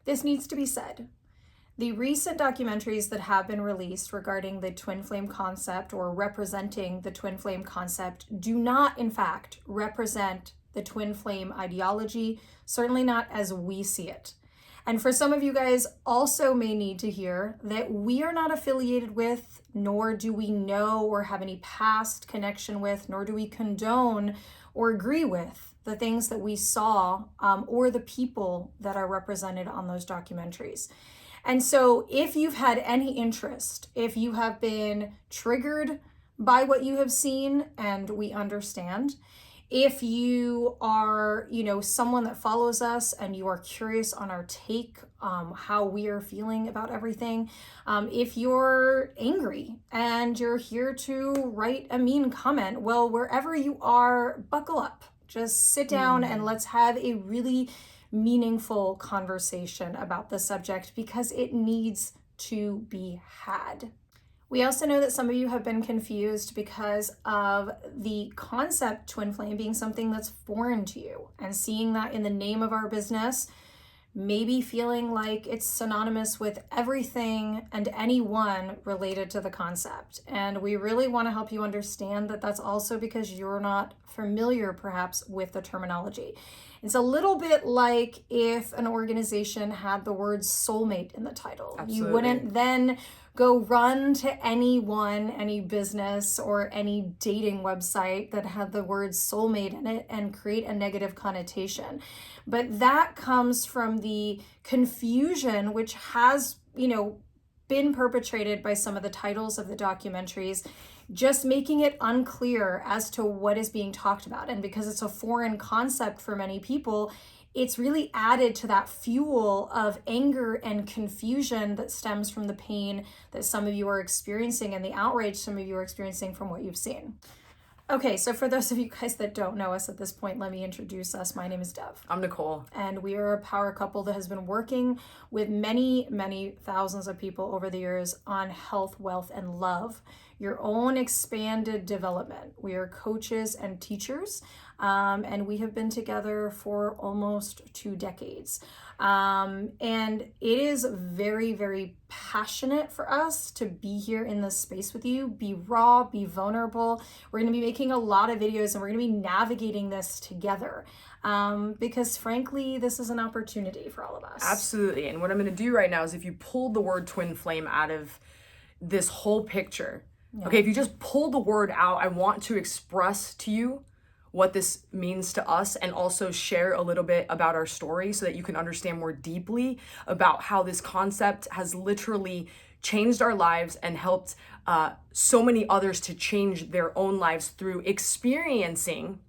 This needs to be said. The recent documentaries that have been released regarding the twin flame concept or representing the twin flame concept do not, in fact, represent the twin flame ideology, certainly not as we see it. And for some of you guys also may need to hear that we are not affiliated with, nor do we know or have any past connection with, nor do we condone or agree with the things that we saw or the people that are represented on those documentaries. And so if you've had any interest, if you have been triggered by what you have seen, and we understand, if you are, someone that follows us and you are curious on our take, how we are feeling about everything, if you're angry and you're here to write a mean comment, well, wherever you are, buckle up. Just sit down and let's have a really meaningful conversation about the subject because it needs to be had. We also know that some of you have been confused because of the concept twin flame being something that's foreign to you, and seeing that in the name of our business, maybe feeling like it's synonymous with everything and anyone related to the concept. And we really want to help you understand that that's also because you're not familiar perhaps with the terminology. It's a little bit like if an organization had the word soulmate in the title. Absolutely. You wouldn't then go run to anyone, any business, or any dating website that had the word soulmate in it and create a negative connotation. But that comes from the confusion which has, been perpetrated by some of the titles of the documentaries, just making it unclear as to what is being talked about. And because it's a foreign concept for many people, it's really added to that fuel of anger and confusion that stems from the pain that some of you are experiencing and the outrage some of you are experiencing from what you've seen. Okay, so for those of you guys that don't know us at this point, let me introduce us. My name is Dev. I'm Nicole. And we are a power couple that has been working with many, many thousands of people over the years on health, wealth, and love, your own expanded development. We are coaches and teachers, and we have been together for almost 2 decades. And it is very, very passionate for us to be here in this space with you, be raw, be vulnerable. We're going to be making a lot of videos and we're going to be navigating this together. Because frankly, this is an opportunity for all of us. Absolutely. And what I'm going to do right now is if you pulled the word twin flame out of this whole picture, okay, if you just pull the word out, I want to express to you what this means to us and also share a little bit about our story so that you can understand more deeply about how this concept has literally changed our lives and helped so many others to change their own lives through experiencing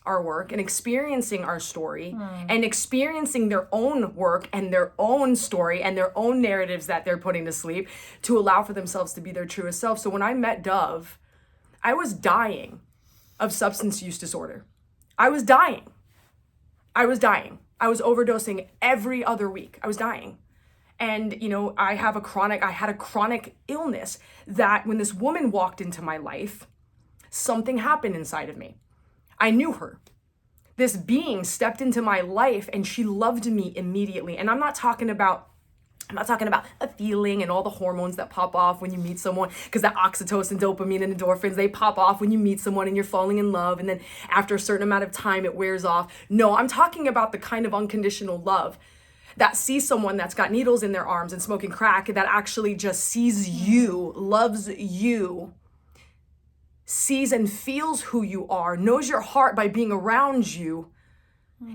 our work and experiencing our story and experiencing their own work and their own story and their own narratives that they're putting to sleep to allow for themselves to be their truest self. So when I met Dove, I was dying of substance use disorder. I was dying. I was overdosing every other week. I was dying. And, I had a chronic illness that when this woman walked into my life, something happened inside of me. I knew her. This being stepped into my life and she loved me immediately. And I'm not talking about a feeling and all the hormones that pop off when you meet someone, because that oxytocin, dopamine, and endorphins, they pop off when you meet someone and you're falling in love. And then after a certain amount of time, it wears off. No, I'm talking about the kind of unconditional love that sees someone that's got needles in their arms and smoking crack, that actually just sees you, loves you, sees and feels who you are, knows your heart by being around you,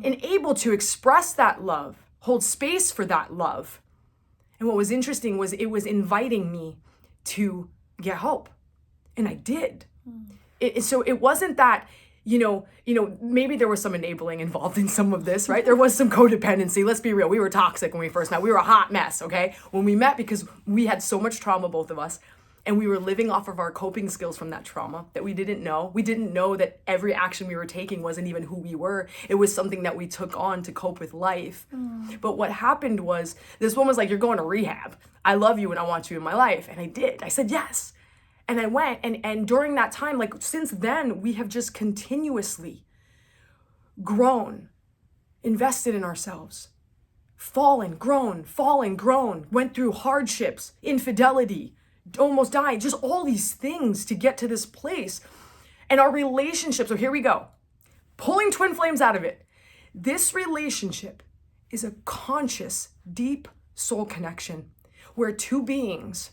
and able to express that love, hold space for that love. And what was interesting was it was inviting me to get help. And I did. So it wasn't that, maybe there was some enabling involved in some of this, right? There was some codependency. Let's be real. We were toxic when we first met. We were a hot mess, okay? When we met, because we had so much trauma, both of us. And we were living off of our coping skills from that trauma that we didn't know. We didn't know that every action we were taking wasn't even who we were. It was something that we took on to cope with life. But what happened was this woman was like, you're going to rehab. I love you and I want you in my life. And I did. I said yes. And I went. And during that time, since then, we have just continuously grown, invested in ourselves, fallen, grown, went through hardships, infidelity, almost died, just all these things to get to this place. And our relationship, so here we go, pulling twin flames out of it. This relationship is a conscious, deep soul connection where two beings,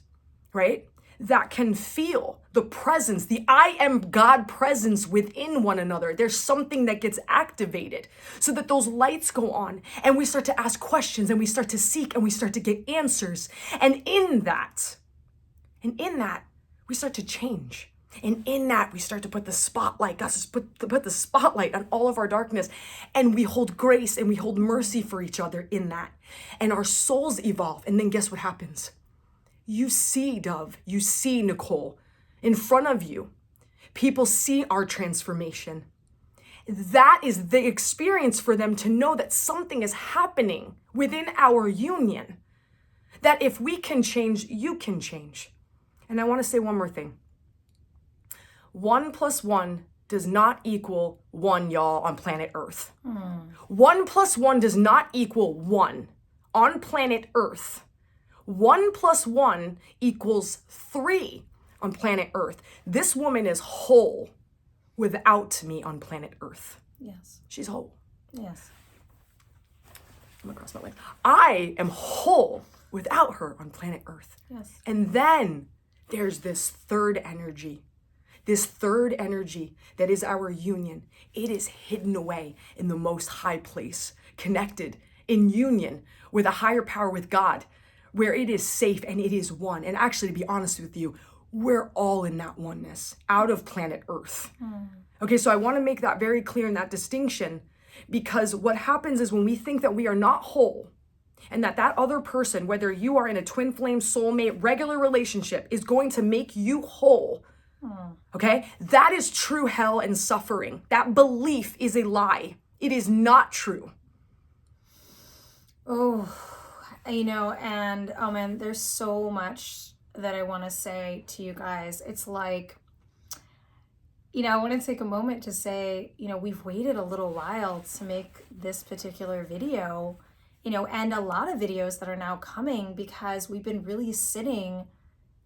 right, that can feel the presence, the I am God presence within one another. There's something that gets activated so that those lights go on and we start to ask questions and we start to seek and we start to get answers. And in that, we start to change. And in that, we start to put the spotlight, God says, put the spotlight on all of our darkness. And we hold grace and we hold mercy for each other in that. And our souls evolve. And then guess what happens? You see, Dove, you see, Nicole, in front of you. People see our transformation. That is the experience for them to know that something is happening within our union. That if we can change, you can change. And I want to say one more thing. 1 + 1 does not equal 1, y'all, on planet Earth. 1 + 1 does not equal 1 on planet Earth. 1 + 1 equals 3 on planet Earth. This woman is whole without me on planet Earth. Yes. She's whole. Yes. I'm gonna cross my legs. I am whole without her on planet Earth. Yes. And then there's this third energy that is our union. It is hidden away in the most high place, connected in union with a higher power, with God, where it is safe and it is one. And actually, to be honest with you, we're all in that oneness out of planet Earth. Okay, so I want to make that very clear in that distinction, because what happens is when we think that we are not whole and that other person, whether you are in a twin flame, soulmate, regular relationship, is going to make you whole, okay, that is true hell and suffering. That belief is a lie. It is not true. Oh, and oh man, there's so much that I want to say to you guys. It's like, I want to take a moment to say, we've waited a little while to make this particular video, and a lot of videos that are now coming, because we've been really sitting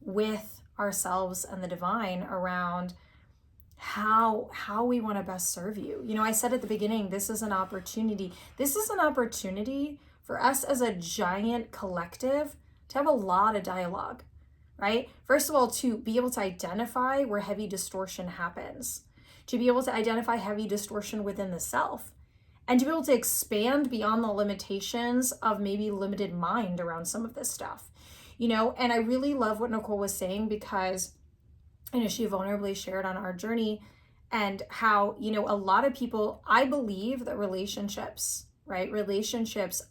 with ourselves and the divine around how we want to best serve you. I said at the beginning, this is an opportunity for us as a giant collective to have a lot of dialogue, right? First of all, to be able to identify where heavy distortion happens, to be able to identify heavy distortion within the self, and to be able to expand beyond the limitations of maybe limited mind around some of this stuff, and I really love what Nicole was saying, because, she vulnerably shared on our journey and how, a lot of people, I believe that relationships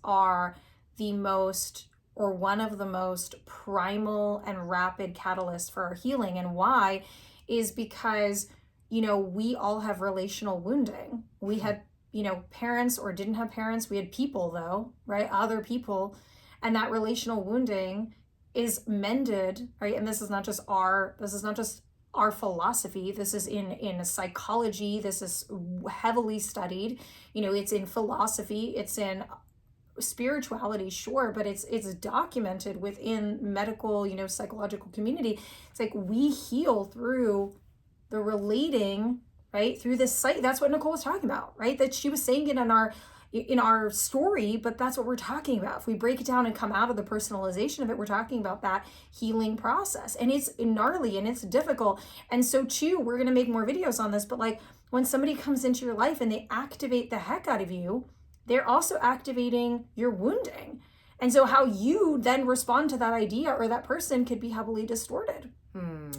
are the most, or one of the most primal and rapid catalysts for our healing. And why is because, we all have relational wounding. We had, parents or didn't have parents. We had people though, right? Other people. And that relational wounding is mended, right? And this is not just our philosophy. This is in psychology. This is heavily studied. It's in philosophy. It's in spirituality, sure, but it's documented within medical, psychological community. It's like we heal through the relating, right? Through this site. That's what Nicole was talking about, right? That she was saying it in our story, but that's what we're talking about. If we break it down and come out of the personalization of it, we're talking about that healing process. And it's gnarly and it's difficult. And so too, we're going to make more videos on this, but like when somebody comes into your life and they activate the heck out of you, they're also activating your wounding. And so how you then respond to that idea or that person could be heavily distorted.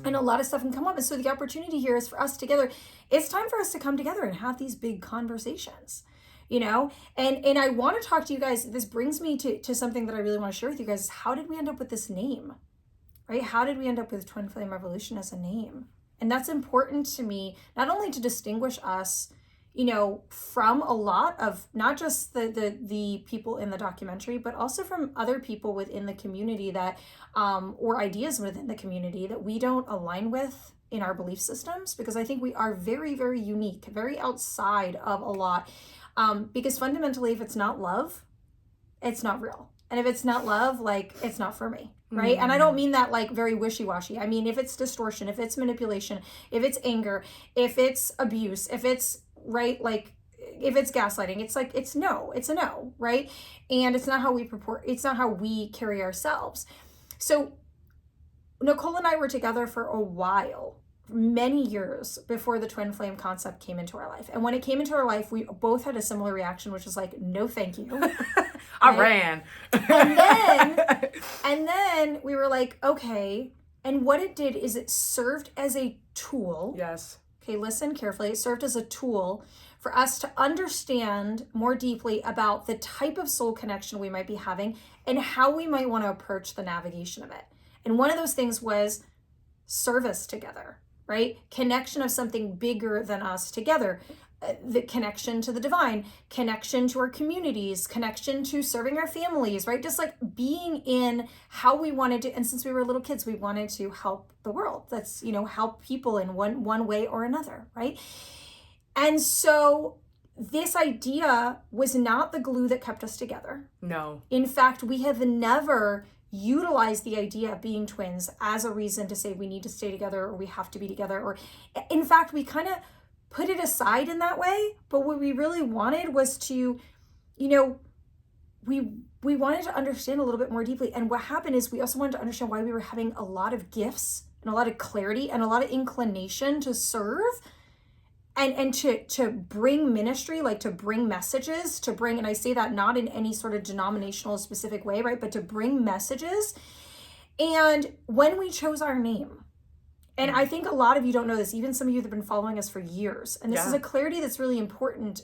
And a lot of stuff can come up. And so the opportunity here is for us together. It's time for us to come together and have these big conversations. And I want to talk to you guys. This brings me to something that I really want to share with you guys. Is how did we end up with this name, right? How did we end up with Twin Flame Revolution as a name? And that's important to me, not only to distinguish us, from a lot of not just the people in the documentary, but also from other people within the community that, or ideas within the community that we don't align with in our belief systems, because I think we are very, very unique, very outside of a lot. Because fundamentally, if it's not love, it's not real. And if it's not love, like, it's not for me, right? And I don't mean that like very wishy-washy. I mean, if it's distortion, if it's manipulation, if it's anger, if it's abuse, if it's, right, like, if it's gaslighting, it's like, it's a no, right? And it's not how we carry ourselves. So Nicole and I were together for a while, many years before the twin flame concept came into our life. And when it came into our life, we both had a similar reaction, which was like, no, thank you. I ran. And then we were like, okay. And what it did is it served as a tool. Yes. Okay, listen carefully. It served as a tool for us to understand more deeply about the type of soul connection we might be having and how we might want to approach the navigation of it. And one of those things was service together, right? Connection of something bigger than us together. The connection to the divine, connection to our communities, connection to serving our families, right? Just like being in how we wanted to, and since we were little kids, we wanted to help the world. That's, help people in one way or another, right? And so this idea was not the glue that kept us together. No. In fact, we have never utilized the idea of being twins as a reason to say we need to stay together or we have to be together. Or in fact, we kind of put it aside in that way. But what we really wanted was to, we wanted to understand a little bit more deeply. And what happened is we also wanted to understand why we were having a lot of gifts and a lot of clarity and a lot of inclination to serve and to bring ministry, like to bring messages, and I say that not in any sort of denominational specific way, right? But to bring messages. And when we chose our name, and I think a lot of you don't know this, even some of you that have been following us for years, and this is a clarity that's really important.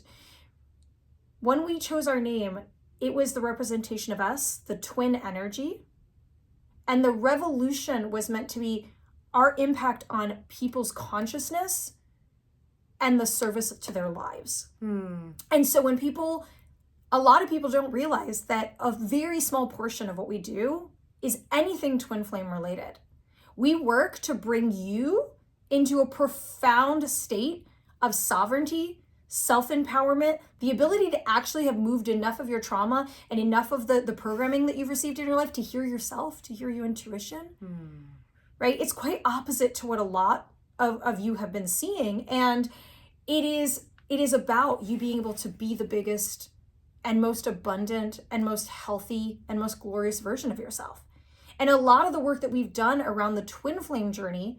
When we chose our name, it was the representation of us, the twin energy, and the revolution was meant to be our impact on people's consciousness and the service to their lives. And so when a lot of people don't realize that a very small portion of what we do is anything twin flame related. We work to bring you into a profound state of sovereignty, self-empowerment, the ability to actually have moved enough of your trauma and enough of the programming that you've received in your life to hear yourself, to hear your intuition, right? It's quite opposite to what a lot of you have been seeing. And it is about you being able to be the biggest and most abundant and most healthy and most glorious version of yourself. And a lot of the work that we've done around the twin flame journey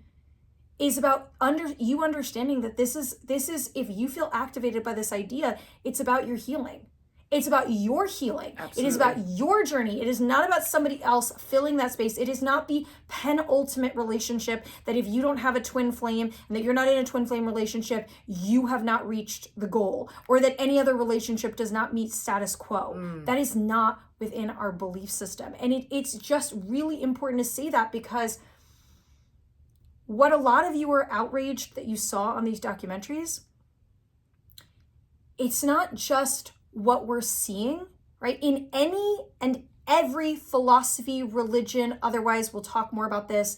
is about you understanding that this is if you feel activated by this idea, it's about your healing. It's about your healing. Absolutely. It is about your journey. It is not about somebody else filling that space. It is not the penultimate relationship that if you don't have a twin flame and that you're not in a twin flame relationship, you have not reached the goal, or that any other relationship does not meet status quo. That is not within our belief system. And it's just really important to say that, because what a lot of you are outraged that you saw on these documentaries, it's not just what we're seeing, right? In any and every philosophy, religion, otherwise, we'll talk more about this.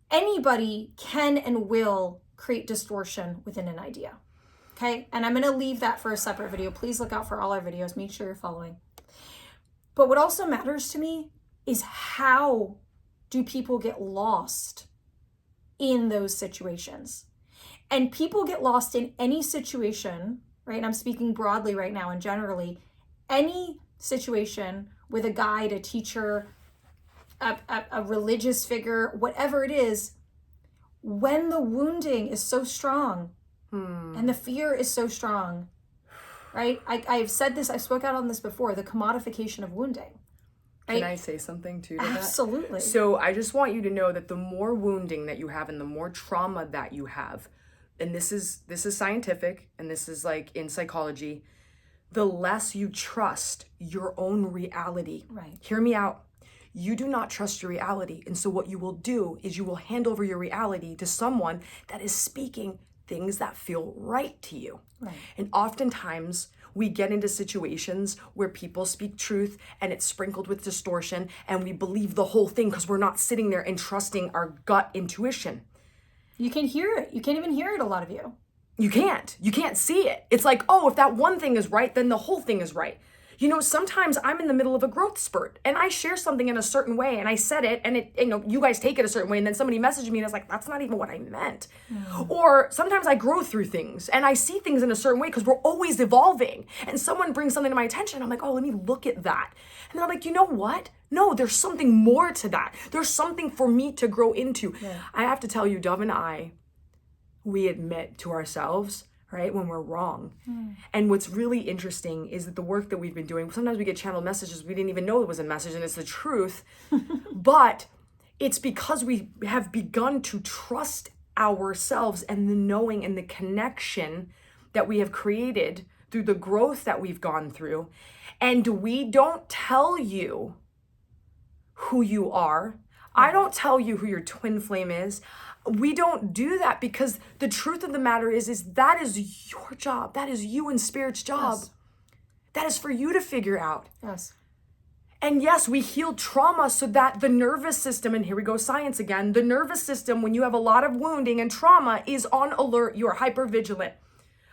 Anybody can and will create distortion within an idea, okay? And I'm going to leave that for a separate video. Please look out for all our videos. Make sure you're following. But what also matters to me is how do people get lost in those situations? And people get lost in any situation, right? And I'm speaking broadly right now and generally, any situation with a guide, a teacher, a religious figure, whatever it is, when the wounding is so strong and the fear is so strong, right? I've said this, I've spoken out on this before, the commodification of wounding. Right? Can I say something to that? Absolutely. So I just want you to know that the more wounding that you have and the more trauma that you have, and this is scientific, and this is like in psychology, the less you trust your own reality. Right. Hear me out. You do not trust your reality. And so what you will do is you will hand over your reality to someone that is speaking things that feel right to you. Right. And oftentimes we get into situations where people speak truth and it's sprinkled with distortion, and we believe the whole thing because we're not sitting there and trusting our gut intuition. You can hear it. You can't even hear it, a lot of you. You can't see it. It's like, oh, if that one thing is right, then the whole thing is right. Sometimes I'm in the middle of a growth spurt and I share something in a certain way and I said it and you guys take it a certain way and then somebody messaged me and it's like, that's not even what I meant. Or sometimes I grow through things and I see things in a certain way because we're always evolving, and someone brings something to my attention and I'm like, oh, let me look at that. And then I'm like, you know what? No, there's something more to that. There's something for me to grow into. Yeah. I have to tell you, Dove and I, we admit to ourselves, right, when we're wrong. And what's really interesting is that the work that we've been doing, sometimes we get channeled messages we didn't even know it was a message and it's the truth. But it's because we have begun to trust ourselves and the knowing and the connection that we have created through the growth that we've gone through. And we don't tell you who you are. I don't tell you who your twin flame is. We don't do that because the truth of the matter is that is your job. That is you and Spirit's job. Yes. That is for you to figure out. Yes. And yes, we heal trauma so that the nervous system, and here we go, science again, the nervous system, when you have a lot of wounding and trauma, is on alert. You are hypervigilant.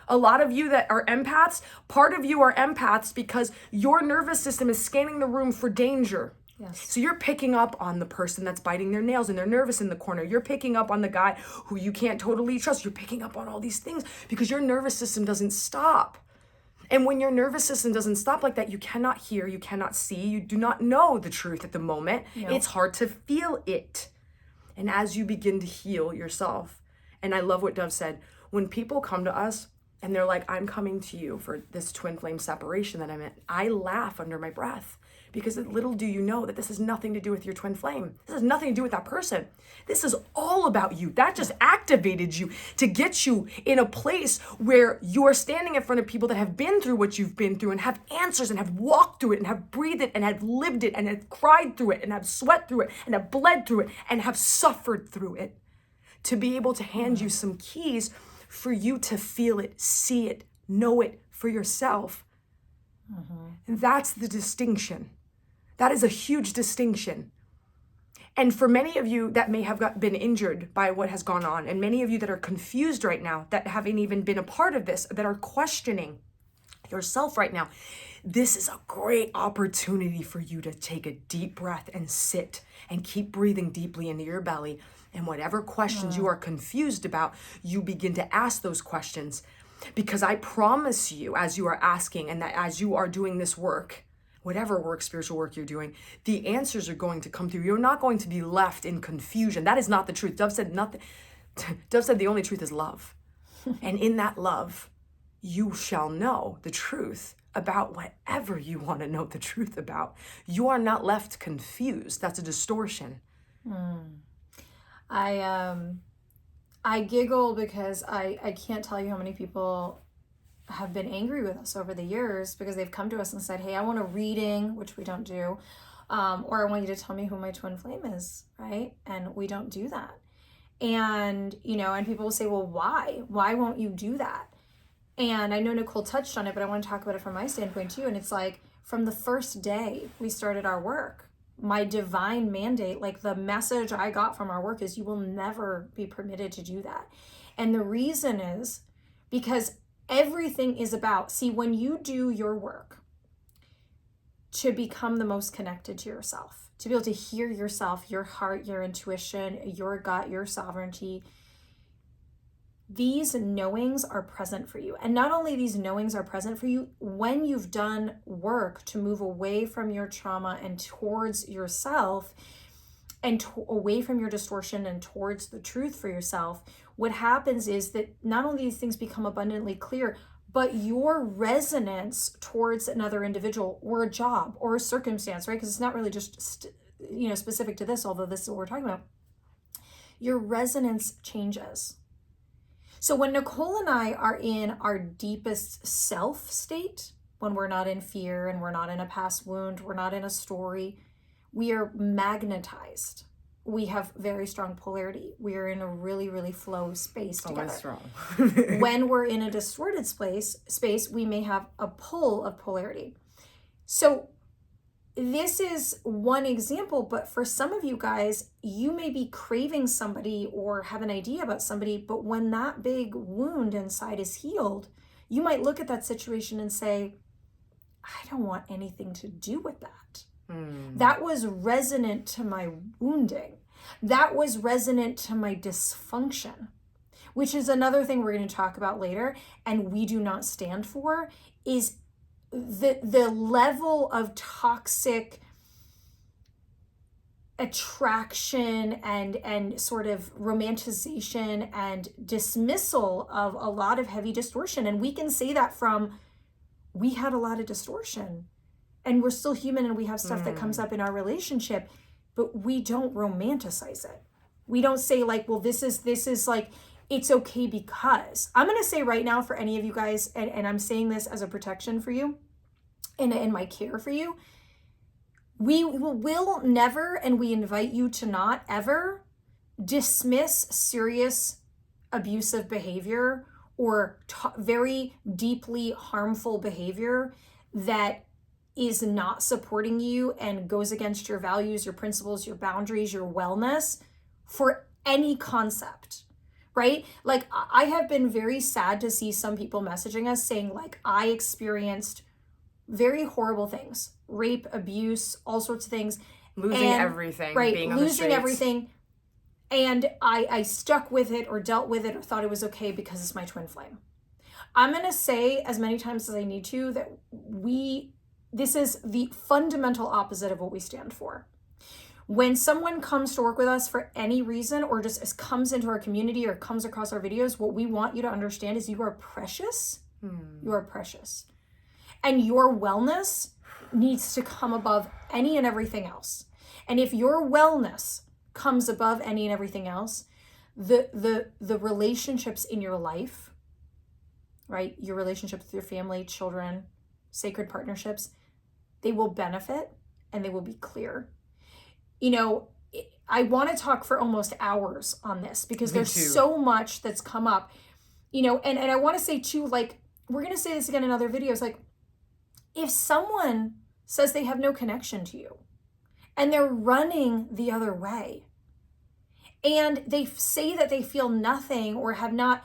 A lot of you that are empaths, part of you are empaths because your nervous system is scanning the room for danger. Yes. So you're picking up on the person that's biting their nails and they're nervous in the corner. You're picking up on the guy who you can't totally trust. You're picking up on all these things because your nervous system doesn't stop. And when your nervous system doesn't stop like that, you cannot hear, you cannot see, you do not know the truth at the moment. Nope. It's hard to feel it. And as you begin to heal yourself, and I love what Dove said, when people come to us and they're like, I'm coming to you for this twin flame separation that I'm in, I laugh under my breath. Because little do you know that this has nothing to do with your twin flame. This has nothing to do with that person. This is all about you. That just activated you to get you in a place where you're standing in front of people that have been through what you've been through and have answers and have walked through it and have breathed it and have lived it and have cried through it and have sweat through it and have bled through it and have suffered through it. To be able to hand you some keys for you to feel it, see it, know it for yourself. And that's the distinction. That is a huge distinction. And for many of you that may have been injured by what has gone on, and many of you that are confused right now, that haven't even been a part of this, that are questioning yourself right now, this is a great opportunity for you to take a deep breath and sit and keep breathing deeply into your belly. And whatever questions you are confused about, you begin to ask those questions. Because I promise you, as you are asking and that as you are doing this work, whatever work, spiritual work you're doing, the answers are going to come through. You're not going to be left in confusion. That is not the truth. Dove said nothing. Dove said the only truth is love. And in that love, you shall know the truth about whatever you want to know the truth about. You are not left confused. That's a distortion. I giggle because I can't tell you how many people have been angry with us over the years because they've come to us and said, hey, I want a reading, which we don't do, or I want you to tell me who my twin flame is, right? And we don't do that. And, and people will say, well, why? Why won't you do that? And I know Nicole touched on it, but I want to talk about it from my standpoint too. And it's like, from the first day we started our work, my divine mandate, like the message I got from our work is you will never be permitted to do that. And the reason is because everything is about, see, when you do your work to become the most connected to yourself, to be able to hear yourself, your heart, your intuition, your gut, your sovereignty, these knowings are present for you. And not only these knowings are present for you, when you've done work to move away from your trauma and towards yourself and away from your distortion and towards the truth for yourself, what happens is that not only these things become abundantly clear, but your resonance towards another individual or a job or a circumstance, right? Because it's not really just, specific to this, although this is what we're talking about. Your resonance changes. So when Nicole and I are in our deepest self state, when we're not in fear and we're not in a past wound, we're not in a story, we are magnetized. We have very strong polarity. We are in a really, really flow space together. Always strong. When we're in a distorted space, we may have a pull of polarity. So this is one example, but for some of you guys, you may be craving somebody or have an idea about somebody, but when that big wound inside is healed, you might look at that situation and say, I don't want anything to do with that. That was resonant to my wounding. That was resonant to my dysfunction, which is another thing we're going to talk about later, and we do not stand for, is the level of toxic attraction and sort of romanticization and dismissal of a lot of heavy distortion. And we can say that from, we had a lot of distortion and we're still human and we have stuff that comes up in our relationship, but we don't romanticize it. We don't say like, well, this is like, it's okay because. I'm going to say right now for any of you guys, and I'm saying this as a protection for you and in my care for you, we will never, and we invite you to not ever dismiss serious abusive behavior or very deeply harmful behavior that is not supporting you and goes against your values, your principles, your boundaries, your wellness for any concept, right? Like I have been very sad to see some people messaging us saying like, I experienced very horrible things, rape, abuse, all sorts of things. Losing everything. Right, being on the losing streets. everything. And I stuck with it or dealt with it or thought it was okay because it's my twin flame. I'm going to say as many times as I need to that this is the fundamental opposite of what we stand for. When someone comes to work with us for any reason or just comes into our community or comes across our videos, what we want you to understand is you are precious. You are precious. And your wellness needs to come above any and everything else. And if your wellness comes above any and everything else, the relationships in your life, right? Your relationships with your family, children, sacred partnerships, they will benefit and they will be clear. You know, I want to talk for almost hours on this because there's so much that's come up, you know, and I want to say too, like, we're going to say this again in other videos, like, if someone says they have no connection to you and they're running the other way and they say that they feel nothing or have not,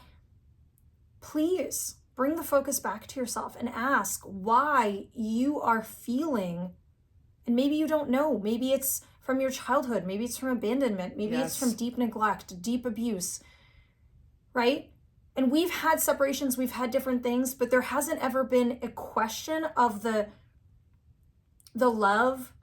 please bring the focus back to yourself and ask why you are feeling, and maybe you don't know, maybe it's from your childhood, maybe it's from abandonment, maybe it's from deep neglect, deep abuse, right? And we've had separations, we've had different things, but there hasn't ever been a question of the love,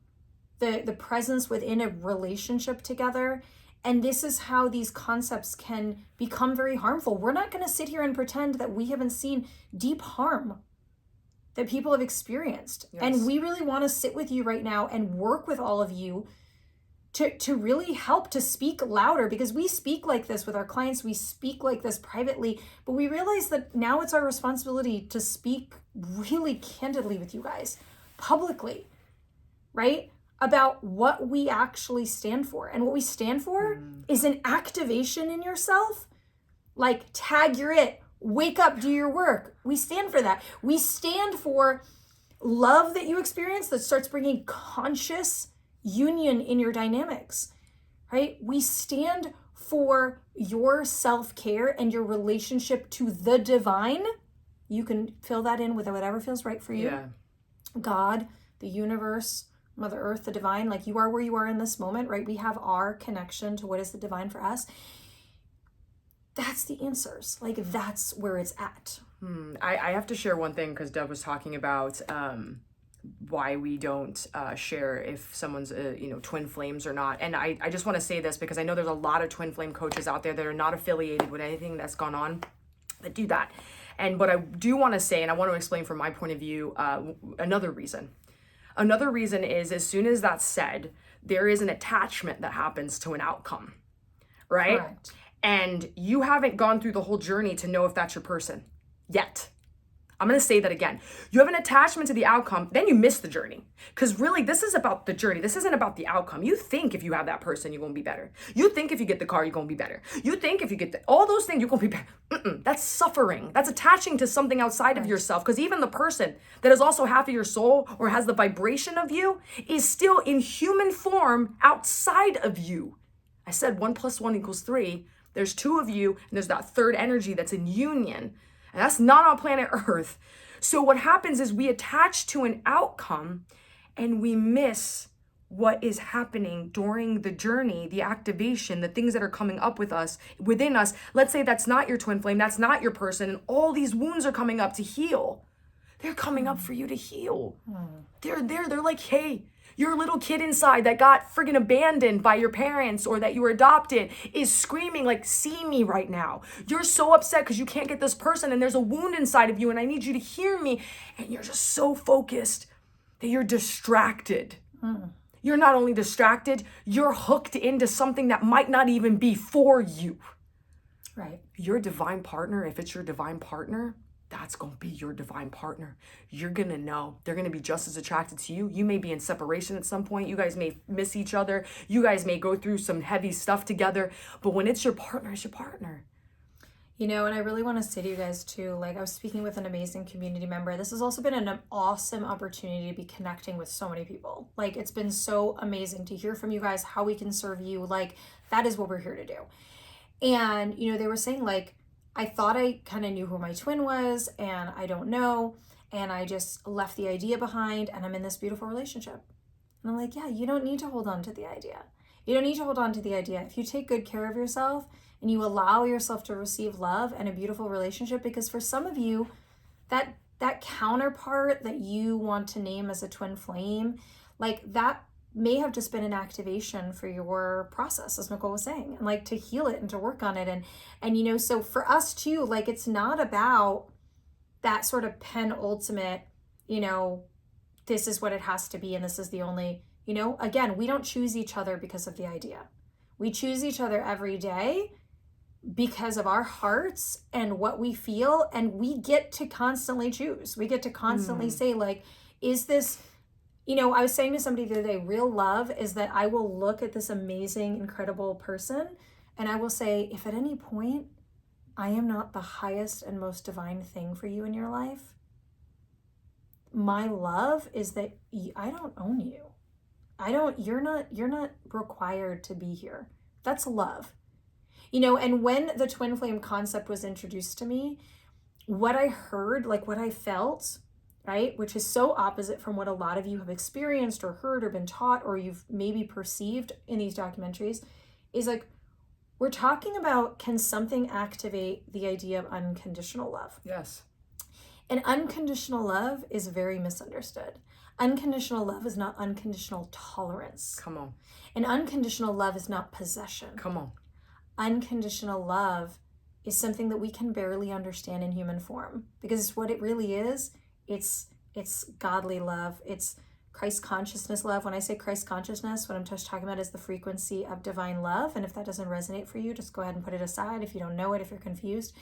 the presence within a relationship together. And this is how these concepts can become very harmful. We're not going to sit here and pretend that we haven't seen deep harm that people have experienced. Yes. And we really want to sit with you right now and work with all of you to really help to speak louder, because we speak like this with our clients, we speak like this privately, but we realize that now it's our responsibility to speak really candidly with you guys, publicly, right? About what we actually stand for. And what we stand for is an activation in yourself, like tag you're it, wake up, do your work. We stand for that. We stand for love that you experience that starts bringing conscious union in your dynamics, right? We stand for your self-care and your relationship to the divine. You can fill that in with whatever feels right for you. Yeah. God, the universe, Mother Earth, the divine, like you are where you are in this moment, right? We have our connection to what is the divine for us. That's the answers. Like that's where it's at. I have to share one thing because Deb was talking about why we don't share if someone's twin flames or not. And I just want to say this because I know there's a lot of twin flame coaches out there that are not affiliated with anything that's gone on that do that. And what I do want to say, and I want to explain from my point of view, another reason is as soon as that's said, there is an attachment that happens to an outcome, right? Correct. And you haven't gone through the whole journey to know if that's your person yet. I'm going to say that again. You have an attachment to the outcome, then you miss the journey. Because really, this is about the journey. This isn't about the outcome. You think if you have that person, you're going to be better. You think if you get the car, you're going to be better. You think if you get all those things, you're going to be better. That's suffering. That's attaching to something outside of yourself. Because even the person that is also half of your soul or has the vibration of you is still in human form outside of you. I said 1 + 1 = 3. There's 2 of you, and there's that third energy that's in union. And that's not on planet Earth. So what happens is we attach to an outcome and we miss what is happening during the journey, the activation, the things that are coming up with us, within us. Let's say that's not your twin flame, that's not your person, and all these wounds are coming up to heal. They're coming up for you to heal. They're there, they're like, hey, your little kid inside that got friggin' abandoned by your parents or that you were adopted is screaming like, see me right now. You're so upset because you can't get this person and there's a wound inside of you and I need you to hear me. And you're just so focused that you're distracted. You're not only distracted, you're hooked into something that might not even be for you. Right. Your divine partner, if it's your divine partner, that's going to be your divine partner. You're going to know. They're going to be just as attracted to you. You may be in separation at some point. You guys may miss each other. You guys may go through some heavy stuff together. But when it's your partner, it's your partner. You know, and I really want to say to you guys too, like I was speaking with an amazing community member. This has also been an awesome opportunity to be connecting with so many people. Like it's been so amazing to hear from you guys, how we can serve you. Like that is what we're here to do. And, you know, they were saying like, I thought I kind of knew who my twin was and I don't know. And I just left the idea behind and I'm in this beautiful relationship. And I'm like, yeah, you don't need to hold on to the idea. You don't need to hold on to the idea. If you take good care of yourself and you allow yourself to receive love and a beautiful relationship, because for some of you, that counterpart that you want to name as a twin flame, like that may have just been an activation for your process, as Nicole was saying, and like to heal it and to work on it. And you know, so for us too, like it's not about that sort of penultimate, you know, this is what it has to be and this is the only, you know, again, we don't choose each other because of the idea. We choose each other every day because of our hearts and what we feel, and we get to constantly choose. We get to constantly say like, is this, you know, I was saying to somebody the other day, real love is that I will look at this amazing, incredible person and I will say, if at any point I am not the highest and most divine thing for you in your life, my love is that I don't own you. You're not required to be here. That's love. You know, and when the twin flame concept was introduced to me, what I heard, like what I felt, right, which is so opposite from what a lot of you have experienced or heard or been taught or you've maybe perceived in these documentaries, is like, we're talking about, can something activate the idea of unconditional love? Yes. And unconditional love is very misunderstood. Unconditional love is not unconditional tolerance. Come on. And unconditional love is not possession. Come on. Unconditional love is something that we can barely understand in human form, because what it really is, it's godly love. It's Christ consciousness love. When I say Christ consciousness, what I'm just talking about is the frequency of divine love. And if that doesn't resonate for you, just go ahead and put it aside if you don't know it, if you're confused.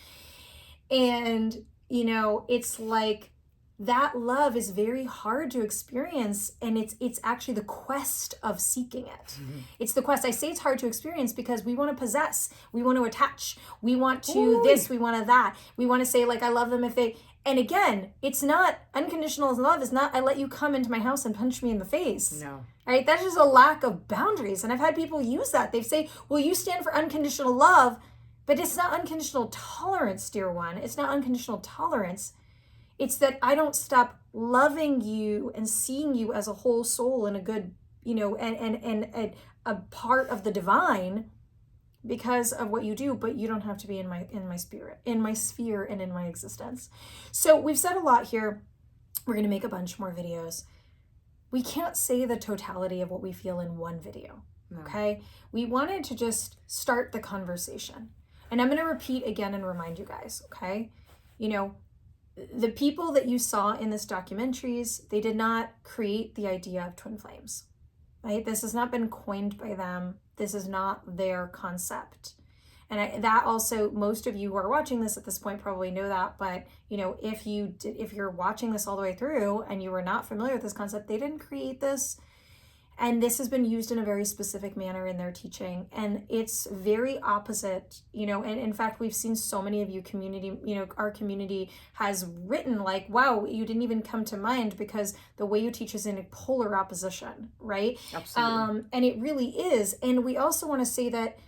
And, you know, it's like that love is very hard to experience, and it's actually the quest of seeking it. Mm-hmm. It's the quest. I say it's hard to experience because we want to possess, we want to attach, we want to this, we want to that. We want to say like, I love them if they, and again, it's not, unconditional love is not, I let you come into my house and punch me in the face. No. Right? That's just a lack of boundaries. And I've had people use that. They say, well, you stand for unconditional love, but it's not unconditional tolerance, dear one. It's not unconditional tolerance. It's that I don't stop loving you and seeing you as a whole soul and a good, you know, and a part of the divine because of what you do, but you don't have to be in my spirit, in my sphere, and in my existence. So we've said a lot here. We're going to make a bunch more videos. We can't say the totality of what we feel in one video. No. Okay? We wanted to just start the conversation. And I'm going to repeat again and remind you guys, okay? You know, the people that you saw in this documentaries, they did not create the idea of twin flames, right? This has not been coined by them. This is not their concept. And that also, most of you who are watching this at this point probably know that, but you know, if you're watching this all the way through and you were not familiar with this concept, they didn't create this. And this has been used in a very specific manner in their teaching. And it's very opposite, you know, and in fact, we've seen so many of you community, you know, our community has written like, wow, you didn't even come to mind because the way you teach is in a polar opposition, right? Absolutely. And it really is. And we also want to say that,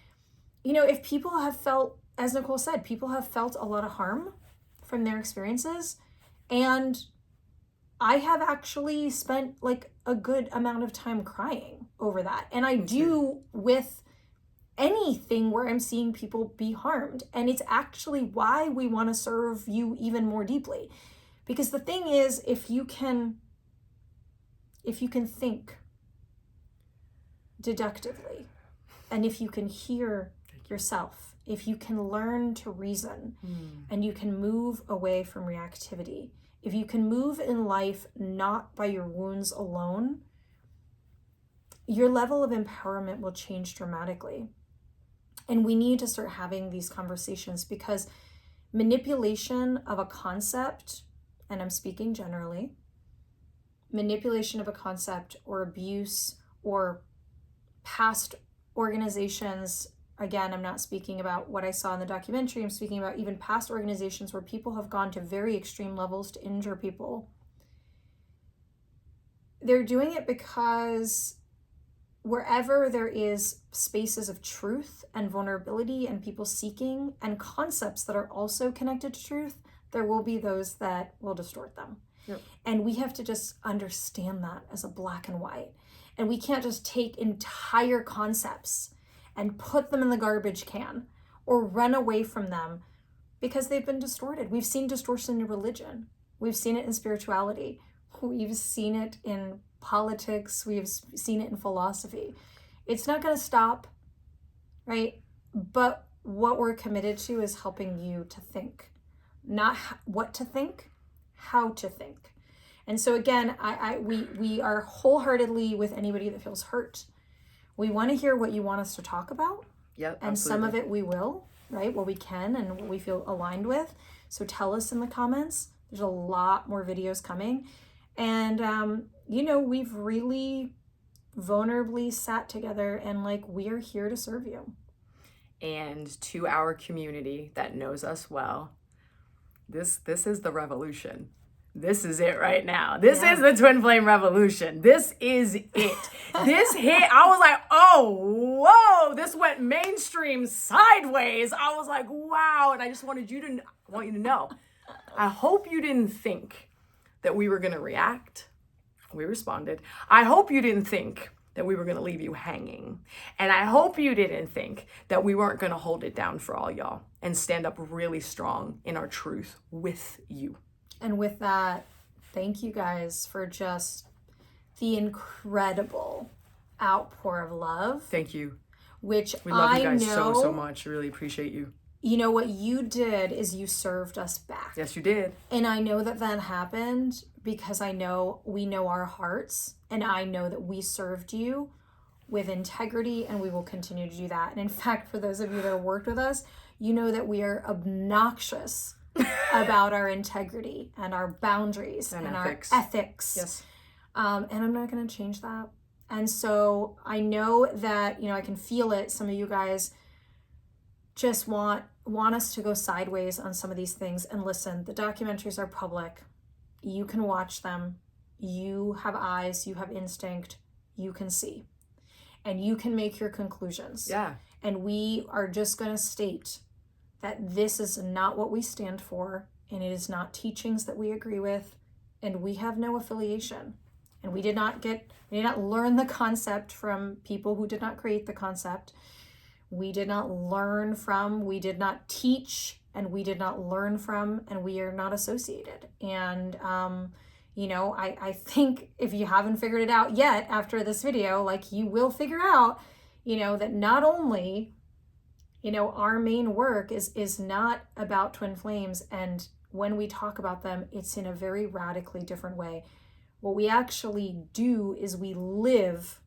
you know, if people have felt, as Nicole said, people have felt a lot of harm from their experiences, And I have actually spent like a good amount of time crying over that. And I do with anything where I'm seeing people be harmed. And it's actually why we want to serve you even more deeply. Because the thing is, if you can think deductively, and if you can hear yourself, if you can learn to reason, and you can move away from reactivity, if you can move in life not by your wounds alone, your level of empowerment will change dramatically. And we need to start having these conversations, because manipulation of a concept, and I'm speaking generally, manipulation of a concept or abuse or past organizations, again, I'm not speaking about what I saw in the documentary, I'm speaking about even past organizations where people have gone to very extreme levels to injure people. They're doing it because wherever there is spaces of truth and vulnerability and people seeking and concepts that are also connected to truth, there will be those that will distort them. Yep. And we have to just understand that as a black and white. And we can't just take entire concepts and put them in the garbage can or run away from them because they've been distorted. We've seen distortion in religion. We've seen it in spirituality. We've seen it in politics. We've seen it in philosophy. It's not going to stop, right? But what we're committed to is helping you to think, not what to think, how to think. And so again, we are wholeheartedly with anybody that feels hurt. We want to hear what you want us to talk about. Yep, and absolutely. some of it we will, right? What we can and what we feel aligned with. So tell us in the comments. There's a lot more videos coming. And, we've really vulnerably sat together and like, we're here to serve you. And to our community that knows us well, this is the revolution. This is it right now. This is the twin flame revolution. This is it. This hit. I was like, oh, whoa, this went mainstream sideways. I was like, wow. And I just want you to know, I hope you didn't think that we were going to react. We responded. I hope you didn't think that we were going to leave you hanging. And I hope you didn't think that we weren't going to hold it down for all y'all and stand up really strong in our truth with you. And with that, thank you guys for just the incredible outpour of love. Thank you. Which we love you guys know, so much. Really appreciate you. You know what you did is you served us back. Yes, you did. And I know that happened because we know our hearts, and I know that we served you with integrity, and we will continue to do that. And in fact, for those of you that have worked with us, you know that we are obnoxious about our integrity and our boundaries and ethics. Our ethics. Yes. And I'm not going to change that. And so I know that, I can feel it. Some of you guys just want us to go sideways on some of these things. And listen, the documentaries are public. You can watch them. You have eyes, you have instinct, you can see. And you can make your conclusions. Yeah. And we are just going to state that this is not what we stand for, and it is not teachings that we agree with, and we have no affiliation. And we did not learn the concept from people who did not create the concept. We did not learn from, we did not teach, and we did not learn from, and we are not associated. And, I think if you haven't figured it out yet after this video, like you will figure out, that not only our main work is not about twin flames, and when we talk about them, it's in a very radically different way. What we actually do is we live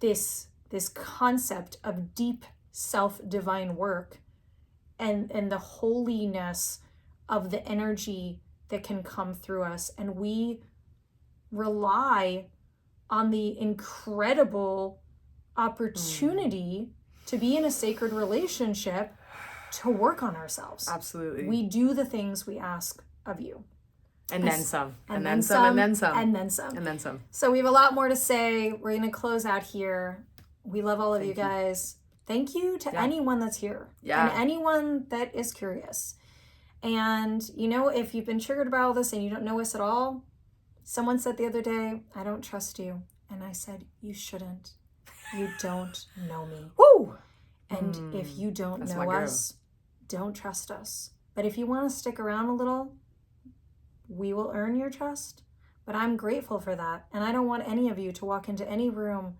this concept of deep self-divine work and the holiness of the energy that can come through us. And we rely on the incredible opportunity to be in a sacred relationship to work on ourselves. Absolutely. We do the things we ask of you. And then some. And then some. And then some. And then some. And then some. So we have a lot more to say. We're going to close out here. We love all of you guys. Thank you to anyone that's here. Yeah. And anyone that is curious. And, you know, if you've been triggered by all this and you don't know us at all, someone said the other day, I don't trust you. And I said, you shouldn't. You don't know me. Woo! And if you don't That's know my girl. us, don't trust us. But if you want to stick around a little, we will earn your trust. But I'm grateful for that. And I don't want any of you to walk into any room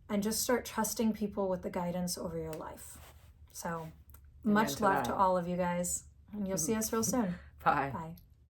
and just start trusting people with the guidance over your life. So much love to all of you guys. And you'll see us real soon. Bye. Bye.